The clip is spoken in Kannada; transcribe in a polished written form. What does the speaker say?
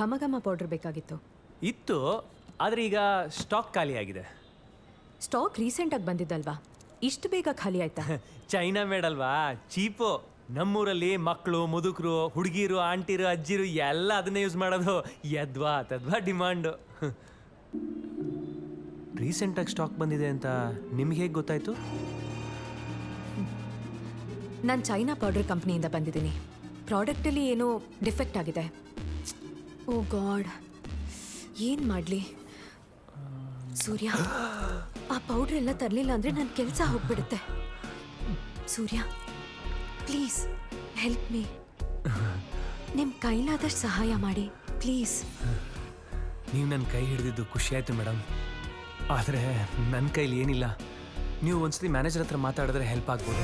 ಘಮ ಘಮ ಪೌಡ್ರ್ ಬೇಕಾಗಿತ್ತು. ಇತ್ತು, ಆದರೆ ಈಗ ಸ್ಟಾಕ್ ಖಾಲಿ ಆಗಿದೆ. ಸ್ಟಾಕ್ ರೀಸೆಂಟಾಗಿ ಬಂದಿದ್ದಲ್ವಾ, ಇಷ್ಟು ಬೇಗ ಖಾಲಿ ಆಯ್ತಾ? ಚೈನಾ ಮೇಡಲ್ವಾ, ಚೀಪು. ನಮ್ಮೂರಲ್ಲಿ ಮಕ್ಕಳು, ಮುದುಕರು, ಹುಡುಗಿರು, ಆಂಟಿರು, ಅಜ್ಜಿರು ಎಲ್ಲ ಅದನ್ನೇ ಯೂಸ್ ಮಾಡೋದು. ಯದ್ವಾ ತದ್ವಾ ಡಿಮಾಂಡು. ರೀಸೆಂಟಾಗಿ ಸ್ಟಾಕ್ ಬಂದಿದೆ ಅಂತ ನಿಮ್ಗೆ ಹೇಗೆ ಗೊತ್ತಾಯ್ತು? ನಾನು ಚೈನಾ ಪೌಡರ್ ಕಂಪ್ನಿಯಿಂದ ಬಂದಿದ್ದೀನಿ. ಪ್ರಾಡಕ್ಟಲ್ಲಿ ಏನೋ ಡಿಫೆಕ್ಟ್ ಆಗಿದೆ. ಓ ಗಾಡ್, ಏನು ಮಾಡಲಿ? ಸೂರ್ಯ, ಆ ಪೌಡ್ರ್ ಎಲ್ಲ ತರಲಿಲ್ಲ ಅಂದರೆ ನನ್ನ ಕೆಲಸ ಹೋಗ್ಬಿಡುತ್ತೆ. ಸೂರ್ಯ, ಪ್ಲೀಸ್ ಹೆಲ್ಪ್ ಮೀ. ನಿಮ್ಮ ಕೈಲಾದಷ್ಟು ಸಹಾಯ ಮಾಡಿ ಪ್ಲೀಸ್. ನೀವು ನನ್ನ ಕೈ ಹಿಡಿದಿದ್ದು ಖುಷಿ ಆಯಿತು ಮೇಡಮ್, ಆದರೆ ನನ್ನ ಕೈಲಿ ಏನಿಲ್ಲ. ನೀವು ಒಂದ್ಸತಿ ಮ್ಯಾನೇಜರ್ ಹತ್ರ ಮಾತಾಡಿದ್ರೆ ಹೆಲ್ಪ್ ಆಗ್ಬೋದು.